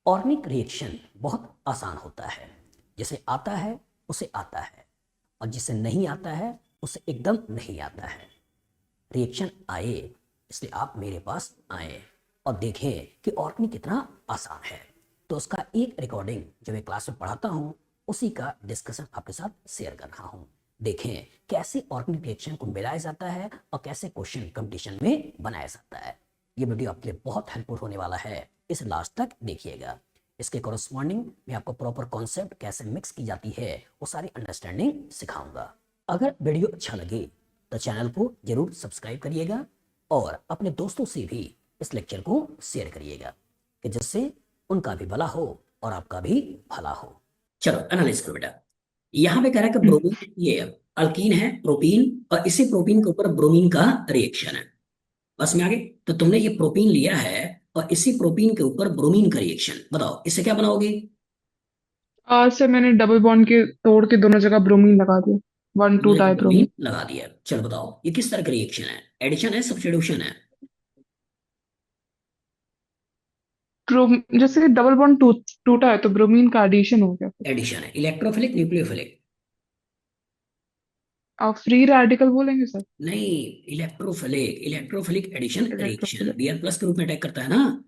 Organic reaction बहुत आसान होता है। जिसे आता है उसे आता है, और जिसे नहीं आता है उसे एकदम नहीं आता है। रिएक्शन आए इसलिए आप मेरे पास आए और देखें कि ऑर्गेनिक कितना आसान है। तो उसका एक रिकॉर्डिंग जो मैं क्लास में पढ़ाता हूँ उसी का डिस्कशन आपके साथ शेयर कर रहा हूँ। देखें कैसे ऑर्गेनिक रिएक्शन को मिलाया जाता है और कैसे क्वेश्चन कंपटीशन में बनाया जाता है। ये वीडियो आपके लिए बहुत हेल्पफुल होने वाला है, इस लास्ट तक देखिएगा। इसके कॉरस्पॉन्डिंग मैं आपको प्रॉपर कॉन्सेप्ट कैसे मिक्स की जाती है वो सारी अंडरस्टैंडिंग सिखाऊंगा। अगर वीडियो अच्छा लगे तो चैनल को जरूर सब्सक्राइब करिएगा और अपने दोस्तों से भी इस लेक्चर को शेयर करिएगा कि जिससे उनका भी भला हो और आपका भी भला हो। चलो एनालाइज करो बेटा। यहाँ पे कह रहा है कि ब्रोमीन, ये अल्कीन है प्रोपीन, और इसी प्रोपीन के ऊपर ब्रोमीन का रिएक्शन है। बस में आगे तो तुमने ये प्रोपीन लिया है और इसी प्रोपीन के ऊपर ब्रोमीन का रिएक्शन, बताओ इससे क्या बनाओगे। आज से मैंने डबल बॉन्ड के तोड़ के दोनों जगह ब्रोमीन लगा दिया। वन टू तुमने डाई ब्रोमीन ब्रोमीन। लगा दिया। चलो बताओ ये किस तरह का रिएक्शन है, एडिशन है सब्स्टिट्यूशन है। जैसे डबल बॉन्ड टूटा है तो ब्रोमीन का एडिशन हो गया फिर। एडिशन है, इलेक्ट्रोफिलिक न्यूक्लियोफिलिक। आप फ्री रेडिकल बोलेंगे सर? नहीं, electrophilic, electrophilic addition reaction electrophilic. Br plus के रूप में अटैक करता है ना।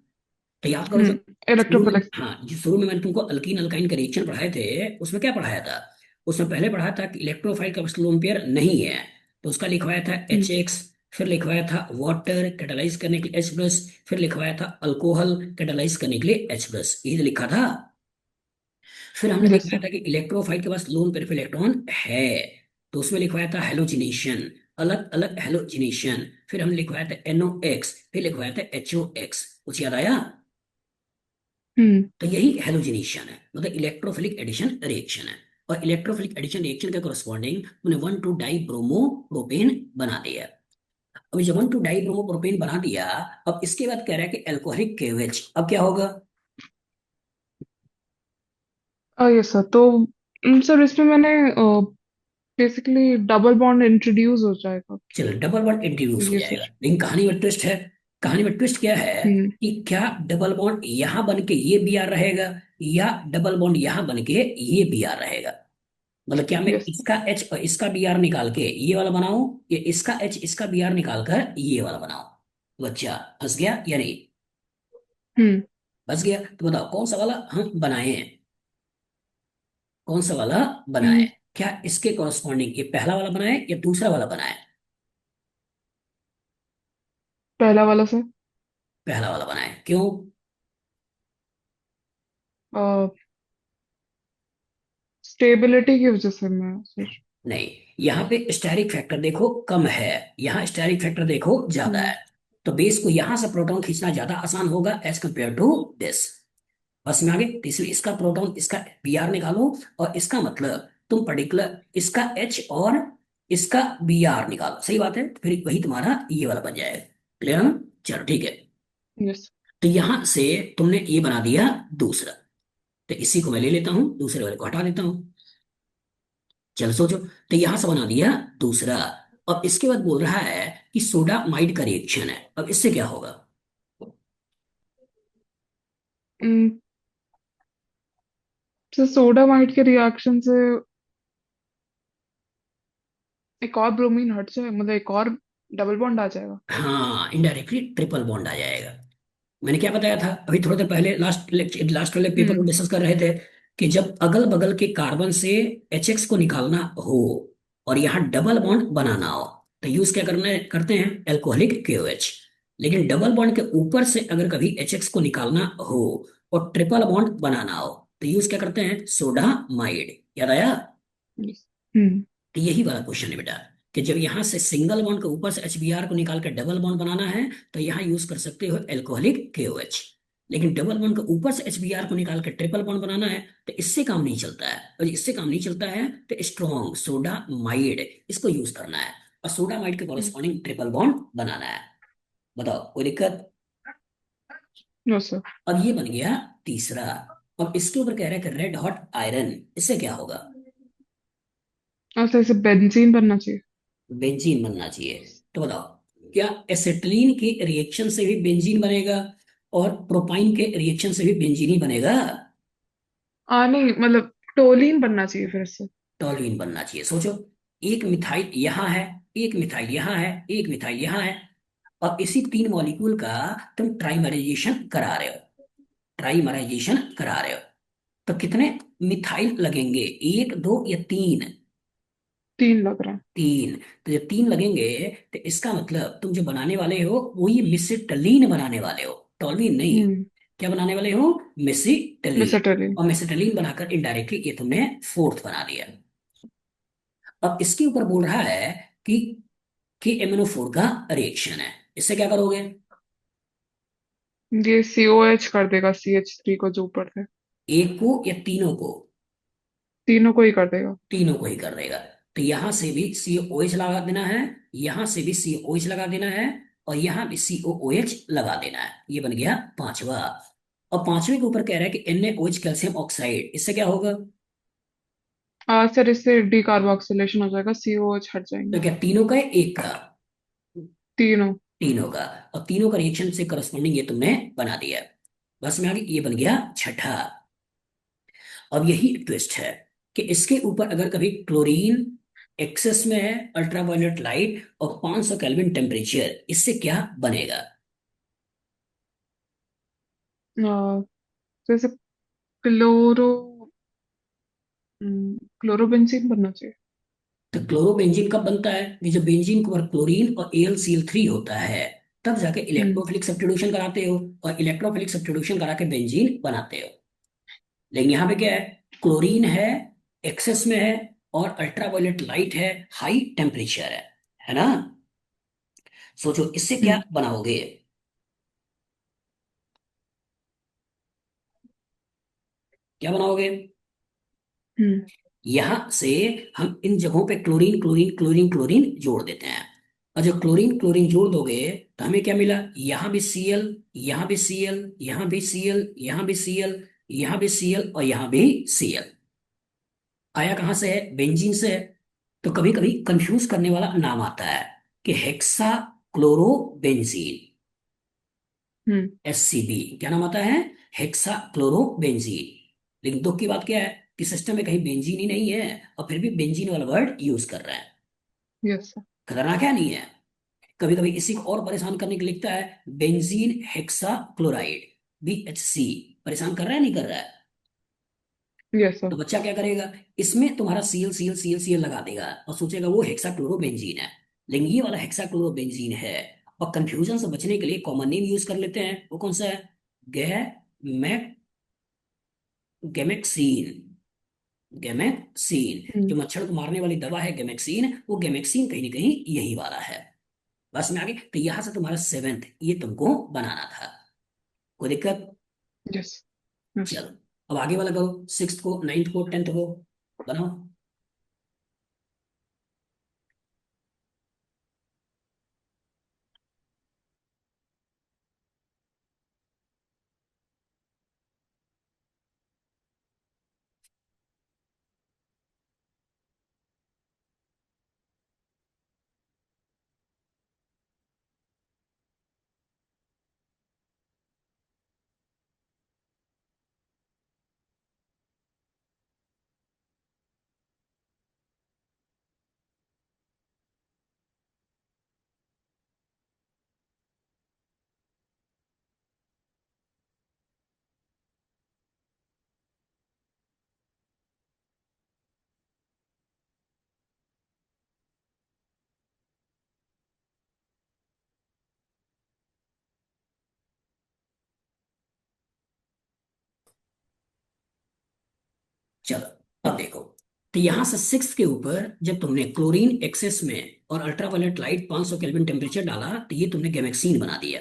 तो याद करो जब शुरू में, इलेक्ट्रोफिलिक। हाँ जो शुरू में मैंने तुमको अल्कीन अल्काइन का रिएक्शन पढ़ाए थे उसमें क्या पढ़ाया था। उसमें पहले पढ़ाया था कि इलेक्ट्रोफाइल का लोन पेयर नहीं है, तो उसका लिखवाया था HX, फिर लिखवाया था वाटर कैटालाइज करने के लिए H प्लस, फिर लिखवाया था अल्कोहल कैटालाइज करने के लिए H प्लस, ये लिखा था। फिर हमने यस दिखाया सर। था कि इलेक्ट्रोफाइल के पास लोन पेयर पे इलेक्ट्रॉन है, तो उसमें लिखवाया था हेलोजिनेशन, अलग अलग हेलोजिनेशन। फिर हमने लिखवाया था NOx, फिर लिखवाया था HOX। कुछ याद आया। हम्म। तो यही हेलोजिनेशन है, मतलब इलेक्ट्रोफिलिक एडिशन रिएक्शन है। और इलेक्ट्रोफिलिक एडिशन रिएक्शन के करस्पॉन्डिंग उन्हें 1,2 डाई ब्रोमो प्रोपेन बना दिया। अब जब 1,2 डाई ब्रोमो प्रोपेन बना दिया, अब इसके बाद कह रहा है कि एल्कोहलिक KOH, अब क्या होगा। Yes sir. तो सर इसमें मैंने बेसिकली डबल बॉन्ड इंट्रोड्यूस हो जाएगा चलो कि डबल बॉन्ड इंट्रोड्यूस हो ये जाएगा, सर। लेकिन कहानी में ट्विस्ट है। कहानी में ट्विस्ट क्या है हम्म। कि क्या डबल बॉन्ड यहां बन के ये Br रहेगा, या डबल बॉन्ड यहां बन के ये Br रहेगा। मतलब क्या मैं यस। इसका H और इसका Br निकाल के ये वाला बनाऊं, या इसका H इसका Br निकाल कर ये वाला बनाऊं। बच्चा फंस गया या नहीं। हम्म। फंस गया तो बताओ कौन सा वाला हम बनाए हैं, कौन सा वाला बनाए। हम्म, क्या इसके कॉरस्पॉन्डिंग ये पहला वाला बनाए या दूसरा वाला बनाए। पहला वाला सर। पहला वाला बनाए, क्यों। स्टेबिलिटी की वजह से मैं सर। नहीं, यहाँ पे स्टेरिक फैक्टर देखो कम है, यहाँ स्टेरिक फैक्टर देखो ज्यादा हम्म। है। तो बेस को यहां से प्रोटॉन खींचना ज्यादा आसान होगा एज कंपेयर टू दिस। बस में आगे, तो इसलिए इसका प्रोटॉन इसका Br निकालो, और इसका मतलब तुम पर्टिकुलर इसका H और इसका Br निकालो, सही बात है। तो फिर वही तुम्हारा ये वाला बन जाएगा। क्लियर है ना। चलो ठीक है। यस। तो यहां से तुमने ये बना दिया दूसरा, तो इसी को मैं ले लेता हूं, दूसरे वाले को हटा देता हूं। चल सोचो, तो यहां से बना दिया दूसरा। अब इसके बाद बोल रहा है कि सोडामाइड का रिएक्शन है, अब इससे क्या होगा। सर सोडामाइड के रिएक्शन से एक और ब्रोमीन हट जाए, मतलब एक और डबल बॉन्ड आ जाएगा। हाँ, इनडायरेक्टली ट्रिपल बॉन्ड आ जाएगा। मैंने क्या बताया था अभी थोड़ी देर पहले, लास्ट वाले पेपर में हम्म। डिस्कस कर रहे थे कि जब अगल बगल के कार्बन से HX को निकालना हो और यहाँ डबल बॉन्ड बनाना हो, तो यूज क्या करना करते हैं, एल्कोहलिक KOH। लेकिन डबल बॉन्ड के ऊपर से अगर कभी HX को निकालना हो और ट्रिपल बॉन्ड बनाना हो, तो यूज क्या करते हैं, सोडामाइड। याद आया। yes। हम्म। तो यही वाला क्वेश्चन है बेटा, कि जब यहां से सिंगल बॉन्ड के ऊपर से HBr को निकाल कर डबल बॉन्ड बनाना है, तो यहाँ यूज कर सकते हो एल्कोहलिक KOH। लेकिन डबल बॉन्ड के ऊपर से HBr को निकाल कर ट्रिपल बॉन्ड बनाना है, तो इससे काम नहीं चलता है। और इससे काम नहीं चलता है तो स्ट्रॉन्ग सोडामाइड इसको यूज करना है, और सोडामाइड के कॉरस्पॉन्डिंग ट्रिपल बॉन्ड बनाना है। बताओ कोई दिक्कत। No sir. अब ये बन गया तीसरा। अब इसके ऊपर कह रहा है कि रेड हॉट आयरन, इससे क्या होगा। अच्छा, इसे बेंजीन बनना चाहिए। बेंजीन बनना चाहिए। तो बताओ क्या एसिटिलीन के रिएक्शन से भी बेंजीन बनेगा, और प्रोपाइन के रिएक्शन से भी बेंजीन ही बनेगा। नहीं मतलब टोलीन बनना चाहिए फिर से। टॉल्यूइन बनना चाहिए। सोचो, एक मिथाइल यहाँ है, एक मिथाइल यहाँ है, एक मिथाइल यहाँ है, और इसी तीन मॉलिक्यूल का तुम ट्राइमराइजेशन करा रहे हो, ट्राइमराइजेशन करा रहे हो। तो कितने मिथाइल लगेंगे, एक दो या तीन? 3 लग रहा है। तीन। तो जब तीन लगेंगे तो इसका मतलब तुम जो बनाने वाले हो वो ये मिसिटलीन बनाने वाले हो, टॉल्यूइन नहीं। हम्म। क्या बनाने वाले हो? मिसिटलीन। मेसेटिलिन। और मिसिटलीन बनाकर इनडायरेक्टली ये तुमने फोर्थ बना दिया। अब इसके ऊपर बोल रहा है कि एमिनो4 का रिएक्शन है, इससे क्या करोगे? ये COH कर देगा CH3 को जो ऊपर थे। एक को या तीनों को? तीनों को ही कर देगा। तीनों को ही कर देगा। तो यहां से भी COOH लगा देना है, यहां से भी COOH लगा देना है, और यहां भी COOH लगा देना है। ये बन गया पांचवा। और पांचवे के ऊपर कह रहा है कि NaOH कैल्शियम ऑक्साइड, इससे क्या होगा? सर इससे डीकार्बोक्सिलेशन हो जाएगा, COH हट तो जाएंगे। क्या तीनों का है, एक का? तीनों। तीनों का। और तीनों का रिएक्शन से करस्पॉन्डिंग ये तुमने बना दिया। बस में आगे, ये बन गया छठा। अब यही ट्विस्ट है कि इसके ऊपर अगर कभी क्लोरीन एक्सेस में है, अल्ट्रावायलेट लाइट और 500 केल्विन टेम्परेचर, इससे क्या बनेगा? जैसे क्लोरो क्लोरोबेंजीन बनना चाहिए। तो क्लोरोबेंजीन कब बनता है? ये जब बेंजीन के ऊपर क्लोरीन और AlCl3 होता है, तब जाके हम्म। इलेक्ट्रोफिलिक सब्स्टिट्यूशन कराते हो, और इलेक्ट्रोफिलिक सब्स्टिट्यूशन करा के बेंजीन बनाते हो। लेकिन यहाँ पे क्या है? क्लोरीन है, एक्सेस में है, और अल्ट्रावायलेट लाइट है, हाई टेम्परेचर है ना? सोचो इससे क्या हम्म। बनाओगे? क्या बनाओगे? हम्म। यहां से हम इन जगहों पे क्लोरीन क्लोरीन क्लोरीन क्लोरीन जोड़ देते हैं। और जब क्लोरीन क्लोरीन जोड़ दोगे तो हमें क्या मिला? यहां भी Cl, यहां भी Cl, यहां भी Cl, यहां भी Cl, यहां भी Cl, और यहां भी Cl। आया कहां से है? बेंजीन से है। तो कभी कभी कंफ्यूज करने वाला नाम आता है कि हेक्सा क्लोरोबेंजीन, हम्म। SCB। क्या नाम आता है? Hexa chlorobenzene. लेकिन दुख की बात क्या है कि सिस्टम में कहीं बेंजीन ही नहीं है, और फिर भी बेंजीन वाला वर्ड यूज कर रहे हैं। Yes sir. खतरनाक है नहीं है? कभी कभी इसी को और परेशान करने के लिए लिखता है बेंजीन हेक्सा क्लोराइड, BHC। परेशान कर रहा है, नहीं कर रहा है? Yes sir. तो बच्चा क्या करेगा? इसमें तुम्हारा Cl लगा देगा और सोचेगा वो हेक्सा क्लोरोबेंजीन है। लेकिन ये वाला हेक्सा क्लोरोबेंजीन है। और कंफ्यूजन से बचने के लिए कॉमन नेम यूज कर लेते हैं, वो कौन सा है? गैमेक्सीन। गैमेक्सीन, जो हम्म। मच्छर को मारने वाली दवा है गैमेक्सीन, वो गैमेक्सीन कहीं ना कहीं यही वाला है। बस में आगे, तो यहां से तुम्हारा सेवेंथ ये तुमको बनाना था। कोई दिक्कत? यस। यस। चलो, अब आगे वाला करो, सिक्स को, नाइन्थ को, टेंथ को बनाओ। चलो, अब देखो। तो यहां से सिक्स के ऊपर जब तुमने क्लोरीन एक्सेस में और अल्ट्रावायलेट लाइट 500 केल्विन टेम्परेचर डाला, तो ये तुमने गैमेक्सीन बना दिया।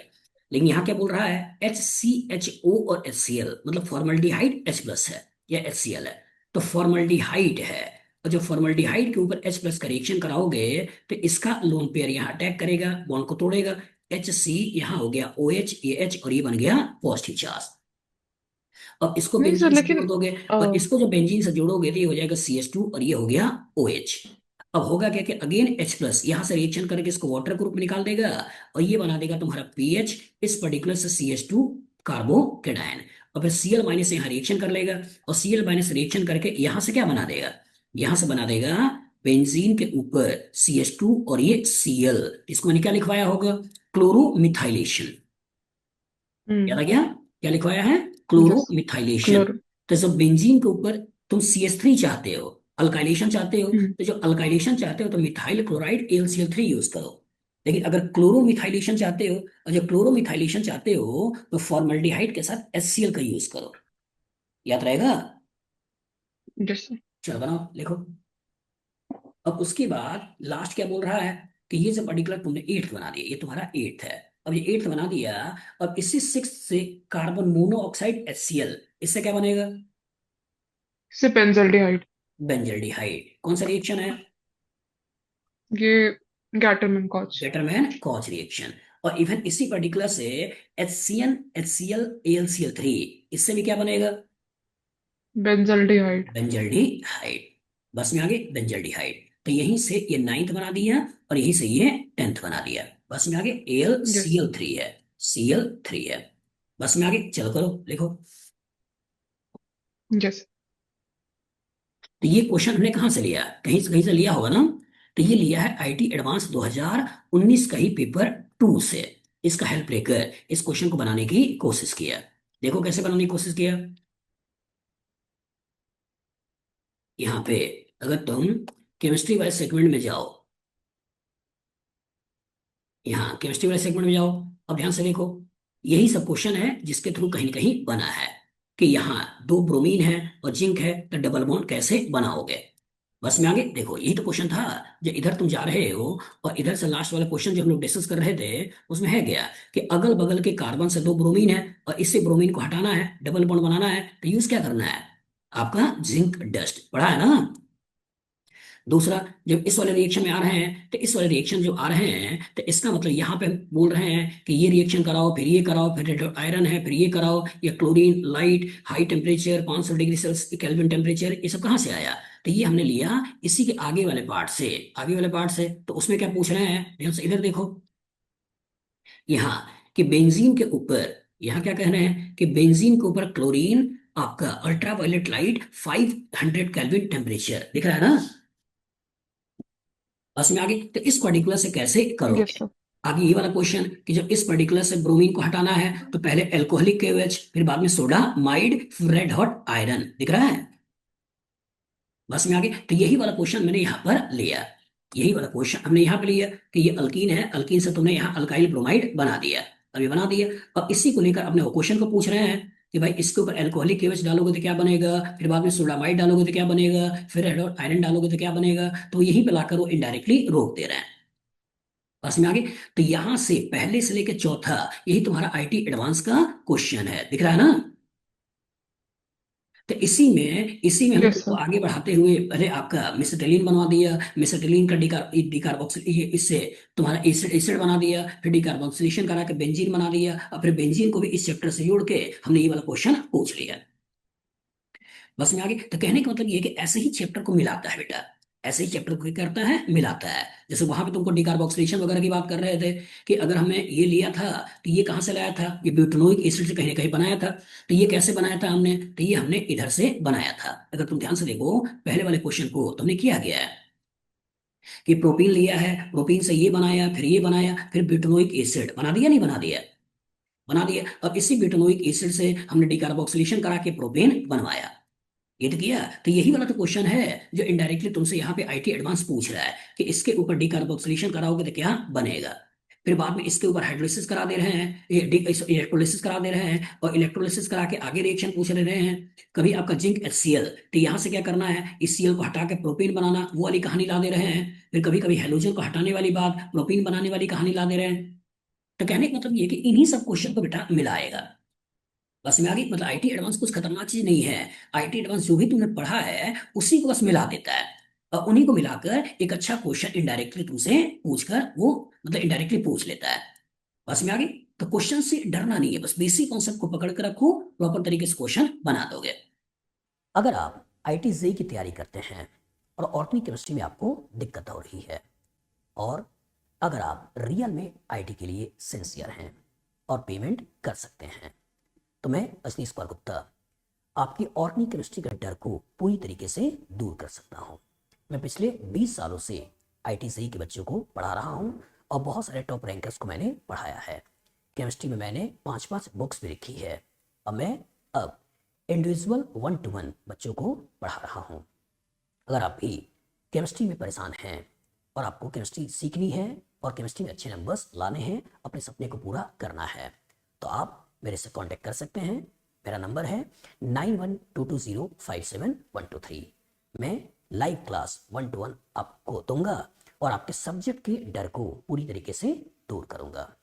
लेकिन यहाँ क्या बोल रहा है? HCHO और HCl, मतलब फॉर्मल्डिहाइड H+ है या HCl है। तो फॉर्मल्डिहाइड है, और जब फॉर्मल्डिहाइड के ऊपर H+ का रिएक्शन कराओगे तो इसका लोन पेयर यहाँ अटैक करेगा, बॉन्ड को तोड़ेगा। HC यहाँ हो गया OH, ये H, और ये बन गया पॉजिटिव चार्ज। अब इसको नहीं सर बेंजीन से जोड़ लेकिन दोगे, और इसको जब बेंजीन से जोड़ोगे तो ये हो जाएगा CH2, और ये हो गया OH। अब होगा क्या कि अगेन H+ यहां से रिएक्शन करके इसको वाटर ग्रुप में निकाल देगा, और ये बना देगा तुम्हारा PH, इस पर्टिकुलर से CH2 कार्बोकेटायन, और फिर Cl माइनस यहाँ रिएक्शन कर लेगा, और Cl माइनस रिएक्शन करके यहां से क्या बना देगा, यहां से बना देगा बेंजीन के ऊपर CH2 और ये Cl, इसको मैंने क्या लिखवाया होगा, क्लोरोमिथाइलेशन। याद आ गया, क्या लिखवाया है, यस। क्लोरोमिथाइलेशन। क्लोर। तो जब बेंजीन के ऊपर तुम CH3 चाहते हो, अल्काइलेशन चाहते हो, तो जो अल्काइलेशन चाहते हो तो मिथाइल क्लोराइड AlCl3 यूज करो। लेकिन अगर क्लोरोमिथाइलेशन चाहते हो, और जब क्लोरोमिथाइलेशन चाहते हो तो फॉर्मल्डिहाइड के साथ HCl का यूज करो। याद रहेगा। Yes sir. चलो बनाओ, लिखो। अब उसके बाद लास्ट क्या बोल रहा है कि ये जो पर्टिकुलर तुमने एट्थ बना दिया, ये तुम्हारा एट्थ है। अब ये एट्थ बना दिया, अब इससे सिक्स से कार्बन मोनोऑक्साइड HCl, इससे क्या बनेगा, इससे बेंजल्डिहाइड। बेंजल्डिहाइड। कौन सा रिएक्शन है, ये गैटरमैन कॉच। गेटरमैन कॉच रिएक्शन। और इवन इसी पर्टिकुलर से HCN HCl AlCl3, इससे भी क्या बनेगा, बेंजल्डिहाइड। बेंजल्डिहाइड। बस में आगे बेंजल्डिहाइड। तो यहीं से ये नाइन्थ बना दिया, और यहीं से ये टेंथ बना दिया। बस में आगे यस। AlCl3 है, Cl3 है। बस में आगे चलो करो, लिखो। यस। तो ये क्वेश्चन हमने कहाँ से लिया, कहीं से लिया होगा ना। तो ये लिया है IT एडवांस 2019 का ही पेपर 2 से। इसका हेल्प लेकर इस क्वेश्चन को बनाने की कोशिश किया। देखो कैसे बनाने की कोशिश किया। यहाँ पे अगर तुम केमिस्ट्री वाले सेगमेंट में जाओ, यहाँ केमिस्ट्री वाले सेगमेंट में जाओ, अब ध्यान से देखो। यही सब क्वेश्चन है जिसके थ्रू कहीं ना कहीं बना है कि यहाँ दो ब्रोमीन है और जिंक है, तो डबल बॉन्ड कैसे बनाओगे। बस में आगे देखो, यही तो क्वेश्चन था। जो इधर तुम जा रहे हो, और इधर से लास्ट वाला क्वेश्चन जो हम लोग डिस्कस कर रहे थे, उसमें है गया कि अगल बगल के कार्बन से दो ब्रोमीन है, और इससे ब्रोमीन को हटाना है, डबल बॉन्ड बनाना है, तो यूज क्या करना है, आपका जिंक डस्ट पढ़ा है ना। दूसरा, जब इस वाले रिएक्शन में आ रहे हैं, तो इस वाले रिएक्शन जो आ रहे हैं, तो इसका मतलब यहाँ पे बोल रहे हैं कि ये रिएक्शन कराओ, फिर ये कराओ, फिर आयरन है, फिर ये कराओ, या chlorine light high temperature 500 degree Celsius kelvin temperature, ये सब कहाँ से आया, तो ये हमने लिया इसी के आगे वाले पार्ट से। आगे वाले पार्ट से तो उसमें क्या पूछ रहे हैं, ध्यान से इधर देखो। यहाँ कि बेंजीन के ऊपर, यहाँ क्या कह रहे हैं कि बेंजीन के ऊपर क्लोरीन, आपका अल्ट्रावायलेट लाइट 500 केल्विन टेम्परेचर दिख रहा है ना। बस में आगे, तो इस पर्टिकुलर से कैसे यस करोगे। सर। आगे ये वाला क्वेश्चन कि जब इस पर्टिकुलर से ब्रोमीन को हटाना है, तो पहले एल्कोहलिक KOH, फिर बाद में सोडा माइड, फिर रेड हॉट आयरन, दिख रहा है। बस में आगे, तो यही वाला क्वेश्चन मैंने यहाँ पर लिया। यही वाला क्वेश्चन हमने यहाँ पे लिया कि ये अल्कीन है, अल्कीन से तुमने यहाँ अल्काइल ब्रोमाइड बना दिया। अब ये बना दिया, अब इसी को लेकर अपने क्वेश्चन को पूछ रहे हैं कि भाई इसके ऊपर एल्कोहलिक KOH डालोगे तो क्या बनेगा, फिर बाद में सोडामाइड डालोगे तो क्या बनेगा, फिर रेड हॉट आयरन डालोगे तो क्या बनेगा। तो यहीं पे लाकर वो इनडायरेक्टली रोक दे रहे हैं। बस में आगे, तो यहां से पहले से लेकर चौथा, यही तुम्हारा IT एडवांस का क्वेश्चन है, दिख रहा है ना। तो इसी में हम यस तुमको सर। आगे बढ़ाते हुए, पहले आपका मिसेटिलीन बनवा दिया, मिसेटिलीन का डिकार्बोक्सिल, इससे तुम्हारा एसिड एसिड बना दिया, फिर डिकार्बोक्सिलेशन करा के बेंजीन बना दिया, और फिर बेंजीन को भी इस चैप्टर से जोड़ के हमने ये वाला क्वेश्चन पूछ लिया। बस में आगे, तो कहने का मतलब ये है कि ऐसे ही चैप्टर को मिलाता है बेटा, ऐसे ही चैप्टर को क्या करता है, मिलाता है। जैसे वहां पे तुमको डिकार्बोक्सिलेशन वगैरह की बात कर रहे थे कि अगर हमने ये लिया था, तो ये कहाँ से लाया था, ये ब्यूटेनोइक एसिड से कहीं ना कहीं बनाया था। तो ये कैसे बनाया था हमने, तो ये हमने इधर से बनाया था। अगर तुम ध्यान से देखो पहले वाले क्वेश्चन को तुमने किया गया है कि प्रोटीन लिया है, प्रोटीन से ये बनाया, फिर ये बनाया, फिर ब्यूटेनोइक एसिड बना दिया, नहीं बना दिया, बना दिया। अब इसी ब्यूटेनोइक एसिड से हमने डिकार्बोक्सिलेशन करा के प्रोपेन बनवाया। ये तो किया, तो यही वाला तो क्वेश्चन है जो इनडायरेक्टली तुमसे यहाँ पे IT एडवांस पूछ रहा है कि इसके ऊपर डिकार्बोक्सिलेशन कराओगे तो क्या बनेगा। फिर बाद में इसके ऊपर हाइड्रोलिसिस करा दे रहे हैं, ये इलेक्ट्रोलिसिस करा दे रहे हैं, और इलेक्ट्रोलिसिस करा के आगे रिएक्शन पूछ ले रहे हैं। कभी आपका जिंक HCl, तो यहाँ से क्या करना है, इस Cl को हटा के प्रोपीन बनाना, वो वाली कहानी ला दे रहे हैं। फिर कभी कभी हेलोजन को हटाने वाली बात, प्रोपीन बनाने वाली कहानी ला दे रहे हैं। तो कहने का मतलब ये कि इन्हीं सब क्वेश्चन को बेटा मिलाएगा। बस में आ गई, मतलब IT एडवांस कुछ खतरनाक चीज नहीं है। IT एडवांस जो भी तुमने पढ़ा है उसी को बस मिला देता है, और उन्हीं को मिलाकर एक अच्छा क्वेश्चन इनडायरेक्टली तुमसे पूछकर वो, मतलब इनडायरेक्टली पूछ लेता है। बस में आ गई। तो क्वेश्चन से डरना नहीं है, बस बेसिक कॉन्सेप्ट को पकड़ कर रखो, प्रॉपर तरीके से क्वेश्चन बना दोगे। अगर आप IT JEE की तैयारी करते हैं और ऑर्गेनिक केमिस्ट्री में आपको दिक्कत हो रही है, और अगर आप रियल में IT के लिए सिंसियर हैं और पेमेंट कर सकते हैं, तो मैं रजनीश कुमार गुप्ता आपकी ऑर्गेनिक केमिस्ट्री के डर को पूरी तरीके से दूर कर सकता हूँ। मैं पिछले 20 सालों से IIT JEE के बच्चों को पढ़ा रहा हूँ और बहुत सारे टॉप रैंकर्स को मैंने पढ़ाया है। केमिस्ट्री में मैंने 5 बुक्स भी लिखी है और मैं अब इंडिविजुअल 1-to-1 बच्चों को पढ़ा रहा हूँ। अगर आप भी केमिस्ट्री में परेशान हैं और आपको केमिस्ट्री सीखनी है और केमिस्ट्री में अच्छे नंबर्स लाने हैं, अपने सपने को पूरा करना है, तो आप मेरे से कांटेक्ट कर सकते हैं। मेरा नंबर है 9122057123। मैं लाइव क्लास 1-to-1 आपको दूंगा और आपके सब्जेक्ट के डर को पूरी तरीके से दूर करूंगा।